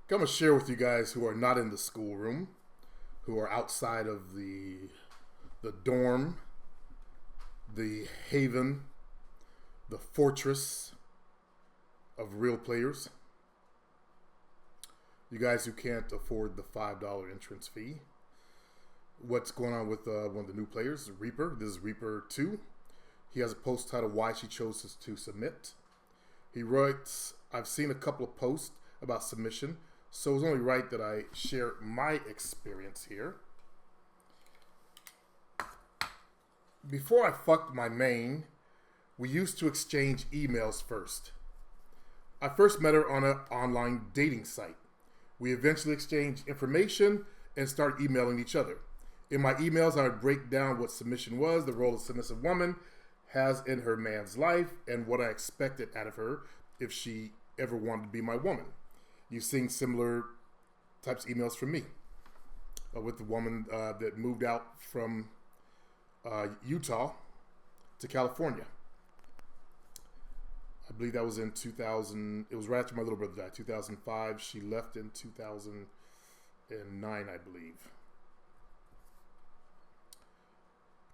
I'm going to share with you guys who are not in the schoolroom, who are outside of the dorm, the haven, the fortress of real players. You guys who can't afford the $5 entrance fee. What's going on with one of the new players, Reaper? This is Reaper 2. He has a post titled Why She Chose to Submit. He writes, I've seen a couple of posts about submission, so it's only right that I share my experience here. Before I fucked my main, we used to exchange emails first. I first met her on an online dating site. We eventually exchanged information and started emailing each other. In my emails, I would break down what submission was, the role a submissive woman has in her man's life, and what I expected out of her if she ever wanted to be my woman. You've seen similar types of emails from me with the woman that moved out from Utah to California. I believe that was in 2000. It was right after my little brother died, 2005. She left in 2009, I believe.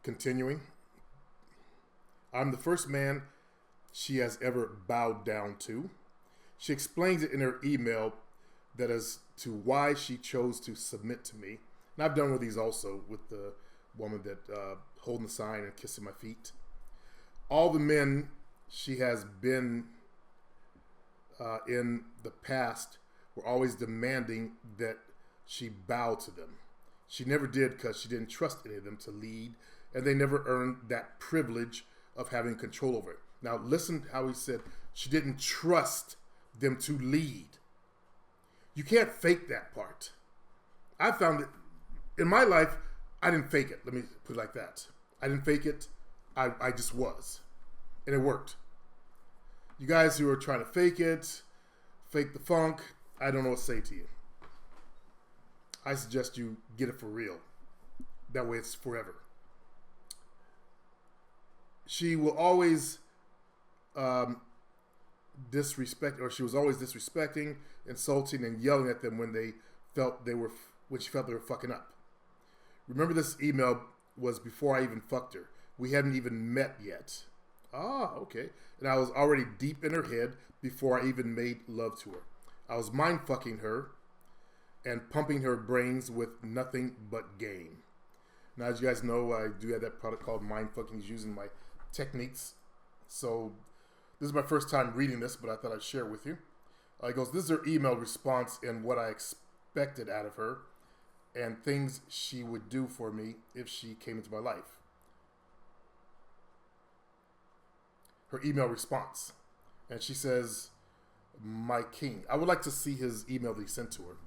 Continuing. I'm the first man she has ever bowed down to. She explains it in her email that as to why she chose to submit to me. And I've done one of these also with the woman that holding the sign and kissing my feet. All the men she has been in the past were always demanding that she bow to them. She never did because she didn't trust any of them to lead, and they never earned that privilege of having control over it. Now listen how he said she didn't trust them to lead. You can't fake that part. I found it in my life. I didn't fake it. Let me put it like that. I didn't fake it. I just was, and it worked. You guys who are trying to fake it, fake the funk, I don't know what to say to you. I suggest you get it for real. That way it's forever. She will always disrespect, or she was always disrespecting, insulting, and yelling at them when she felt they were fucking up. Remember, this email was before I even fucked her. We hadn't even met yet. Ah, okay. And I was already deep in her head before I even made love to her. I was mind fucking her and pumping her brains with nothing but game. Now, as you guys know, I do have that product called Mind Fucking, using my techniques. So this is my first time reading this, but I thought I'd share it with you. It goes, this is her email response and what I expected out of her and things she would do for me if she came into my life. Her email response. And she says, my king. I would like to see his email that he sent to her.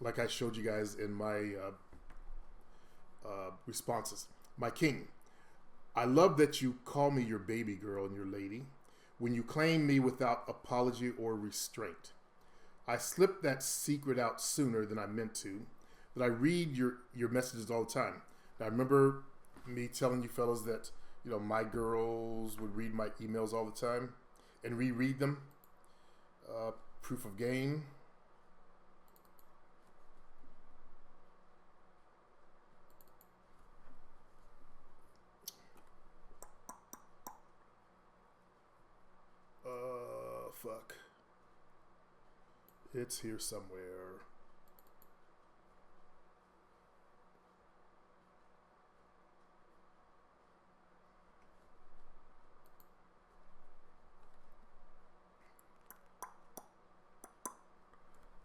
Like I showed you guys in my responses. My king. I love that you call me your baby girl and your lady when you claim me without apology or restraint. I slipped that secret out sooner than I meant to, that I read your messages all the time. Now, I remember me telling you fellas that, my girls would read my emails all the time and reread them. Proof of game. Fuck. It's here somewhere.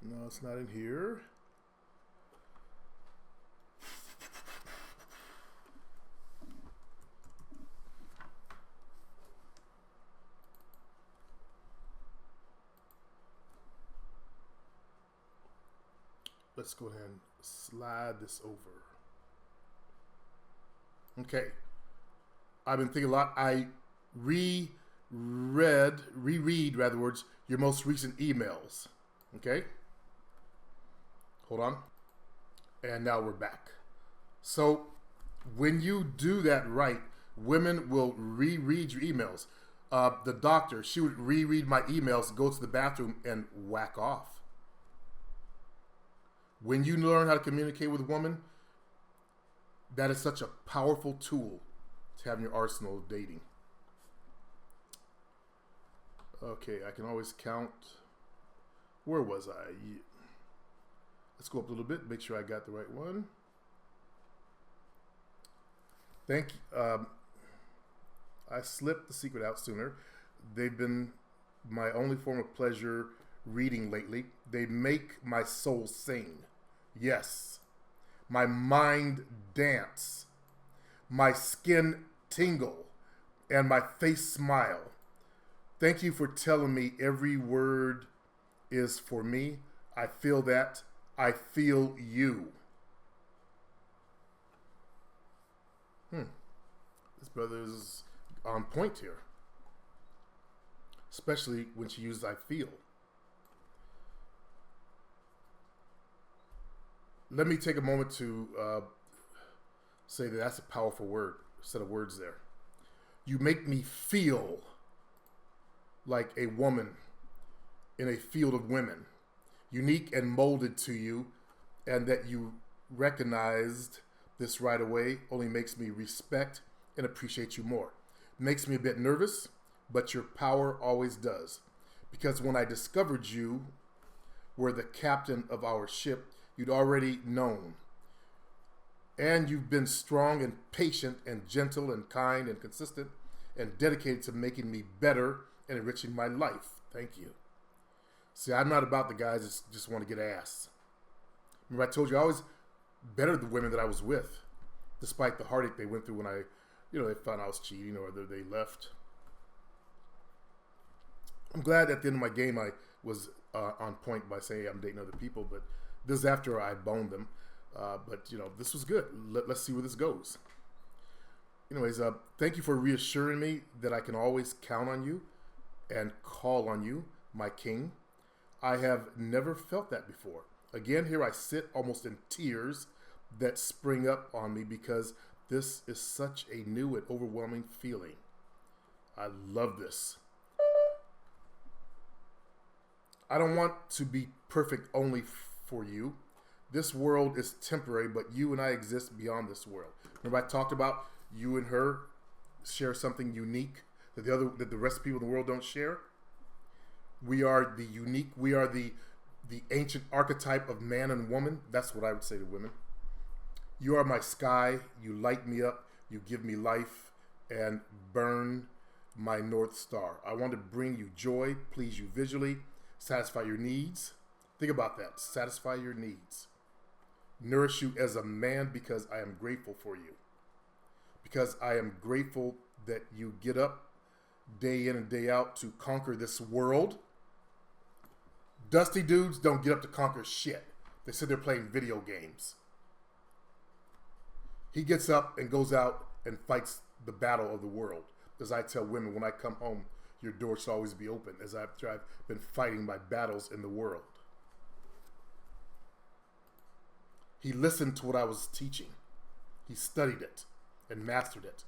No, it's not in here. Let's go ahead and slide this over. Okay. I've been thinking a lot. I reread your most recent emails. Okay. Hold on. And now we're back. So when you do that right, women will reread your emails. The doctor, she would reread my emails, go to the bathroom, and whack off. When you learn how to communicate with a woman, that is such a powerful tool to have in your arsenal of dating. Okay, I can always count. Where was I? Let's go up a little bit, make sure I got the right one. Thank you. I slipped the secret out sooner. They've been my only form of pleasure reading lately. They make my soul sing. Yes. My mind dance. My skin tingle. And my face smile. Thank you for telling me every word is for me. I feel that. I feel you. This brother is on point here. Especially when she used I feel. Let me take a moment to say that that's a powerful word, set of words there. You make me feel like a woman in a field of women, unique and molded to you, and that you recognized this right away only makes me respect and appreciate you more. Makes me a bit nervous, but your power always does. Because when I discovered you were the captain of our ship, you'd already known. And you've been strong and patient and gentle and kind and consistent and dedicated to making me better and enriching my life. Thank you. See, I'm not about the guys that just want to get ass. Remember I told you I always bettered the women that I was with, despite the heartache they went through when they found I was cheating or they left. I'm glad at the end of my game I was on point by saying I'm dating other people, but this is after I boned them. But this was good. Let's see where this goes. Anyways, thank you for reassuring me that I can always count on you and call on you, my king. I have never felt that before. Again, here I sit almost in tears that spring up on me because this is such a new and overwhelming feeling. I love this. I don't want to be perfect only for you. This world is temporary, but you and I exist beyond this world. Remember I talked about you and her share something unique that the rest of people in the world don't share? We are the unique, we are the ancient archetype of man and woman. That's what I would say to women. You are my sky, you light me up, you give me life, and burn my North Star. I want to bring you joy, please you visually, satisfy your needs. Think about that, satisfy your needs. Nourish you as a man because I am grateful for you. Because I am grateful that you get up day in and day out to conquer this world. Dusty dudes don't get up to conquer shit. They sit there playing video games. He gets up and goes out and fights the battle of the world. As I tell women, when I come home, your door should always be open, as I've been fighting my battles in the world. He listened to what I was teaching. He studied it and mastered it.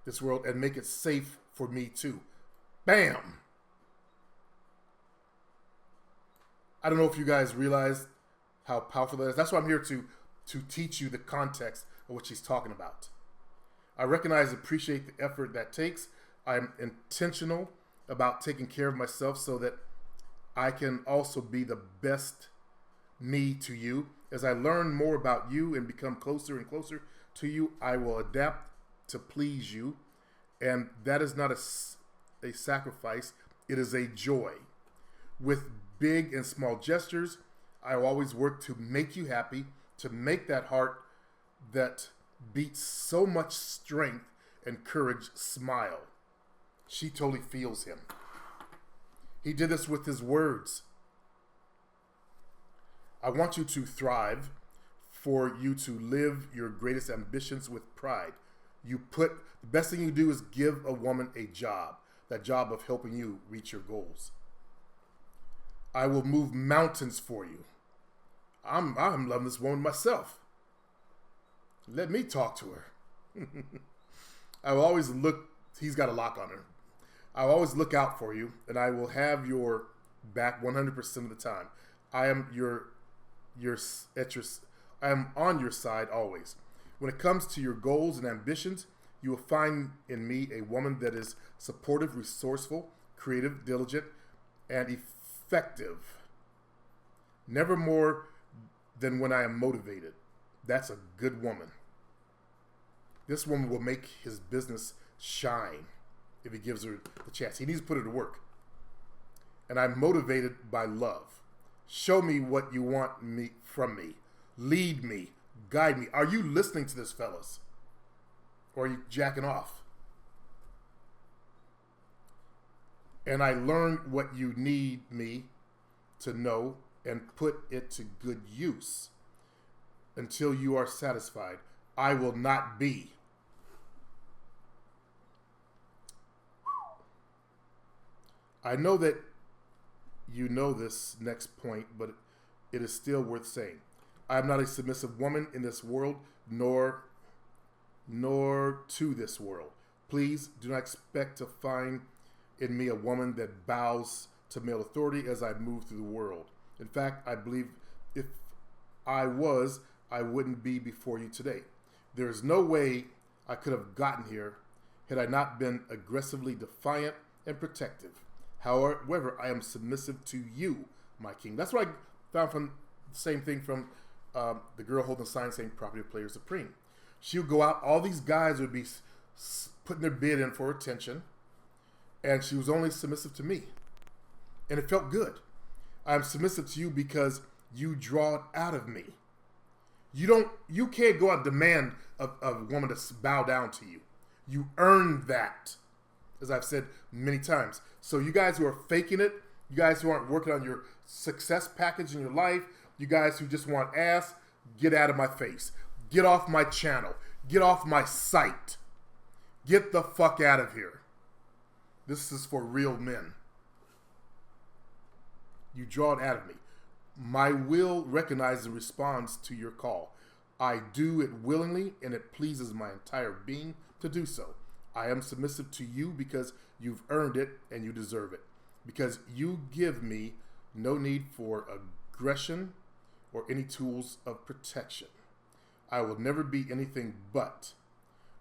This world, and make it safe for me too. Bam! I don't know if you guys realize how powerful that is. That's why I'm here to teach you the context of what she's talking about. I recognize and appreciate the effort that takes. I'm intentional about taking care of myself so that I can also be the best me to you. As I learn more about you and become closer and closer to you, I will adapt to please you. And that is not a sacrifice. It is a joy. With big and small gestures, I will always work to make you happy, to make that heart that beats so much strength and courage smile. She totally feels him. He did this with his words. I want you to thrive, for you to live your greatest ambitions with pride. The best thing you do is give a woman a job, that job of helping you reach your goals. I will move mountains for you. I'm loving this woman myself. Let me talk to her. I will always look, he's got a lock on her. I'll always look out for you, and I will have your back 100% of the time. I am I am on your side always. When it comes to your goals and ambitions, you will find in me a woman that is supportive, resourceful, creative, diligent, and effective. Never more than when I am motivated. That's a good woman. This woman will make his business shine if he gives her the chance. He needs to put her to work. And I'm motivated by love. Show me what you want from me. Lead me. Guide me. Are you listening to this, fellas? Or are you jacking off? And I learn what you need me to know and put it to good use. Until you are satisfied, I will not be. I know that you know this next point, but it is still worth saying. I am not a submissive woman in this world, nor to this world. Please do not expect to find in me a woman that bows to male authority as I move through the world. In fact, I believe if I was, I wouldn't be before you today. There is no way I could have gotten here had I not been aggressively defiant and protective. However, I am submissive to you, my king. That's what I found from the same thing from the girl holding the sign saying property of player supreme. She would go out, all these guys would be putting their bid in for attention, and she was only submissive to me. And it felt good. I am submissive to you because you draw it out of me. You can't go out and demand of a woman to bow down to you. You earn that, as I've said many times. So you guys who are faking it, you guys who aren't working on your success package in your life, you guys who just want ass, get out of my face. Get off my channel. Get off my site. Get the fuck out of here. This is for real men. You draw it out of me. My will recognizes and responds to your call. I do it willingly, and it pleases my entire being to do so. I am submissive to you because you've earned it and you deserve it. Because you give me no need for aggression or any tools of protection. I will never be anything but.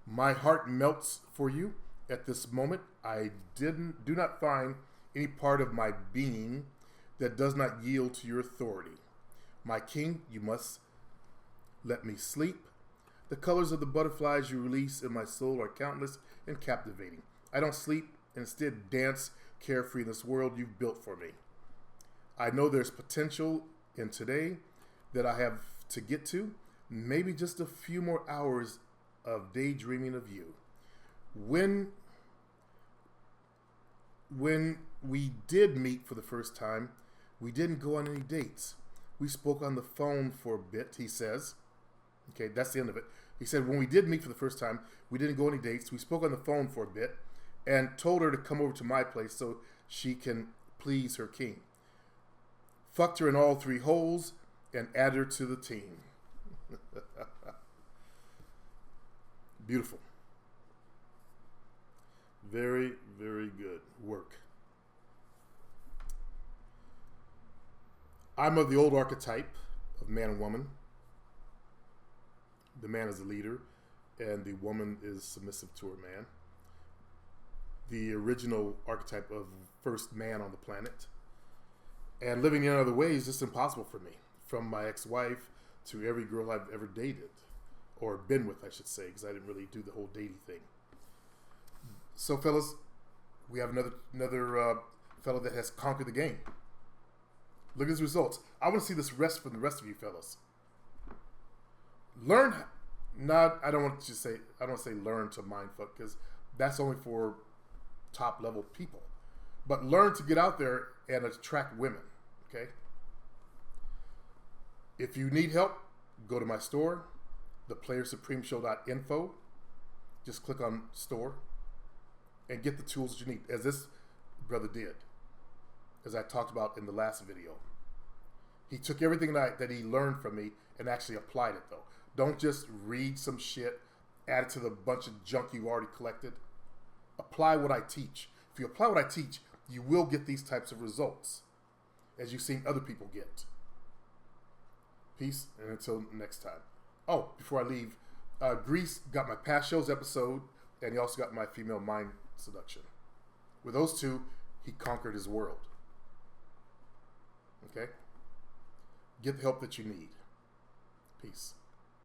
My heart melts for you at this moment. I do not find any part of my being that does not yield to your authority. My king, you must let me sleep. The colors of the butterflies you release in my soul are countless and captivating. I don't sleep, instead dance carefree in this world you've built for me. I know there's potential in today that I have to get to, maybe just a few more hours of daydreaming of you. When we did meet for the first time, we didn't go on any dates. We spoke on the phone for a bit, he says. Okay, that's the end of it. He said, when we did meet for the first time, we didn't go on any dates. We spoke on the phone for a bit and told her to come over to my place so she can please her king. Fucked her in all three holes and added her to the team. Beautiful. Very, very good work. I'm of the old archetype of man and woman. The man is the leader, and the woman is submissive to her man. The original archetype of first man on the planet. And living in other ways is just impossible for me. From my ex-wife to every girl I've ever dated. Or been with, I should say, because I didn't really do the whole dating thing. So, fellas, we have another fellow that has conquered the game. Look at his results. I want to see this from the rest of you fellas. Learn, I don't want to say learn to mindfuck, because that's only for top level people. But learn to get out there and attract women, okay? If you need help, go to my store, theplayersupremeshow.info. Just click on store and get the tools that you need, as this brother did, as I talked about in the last video. He took everything that he learned from me and actually applied it, though. Don't just read some shit, add it to the bunch of junk you already collected. Apply what I teach. If you apply what I teach, you will get these types of results, as you've seen other people get. Peace, and until next time. Oh, before I leave, Grease got my past shows episode, and he also got my female mind seduction. With those two, he conquered his world. Okay? Get the help that you need. Peace.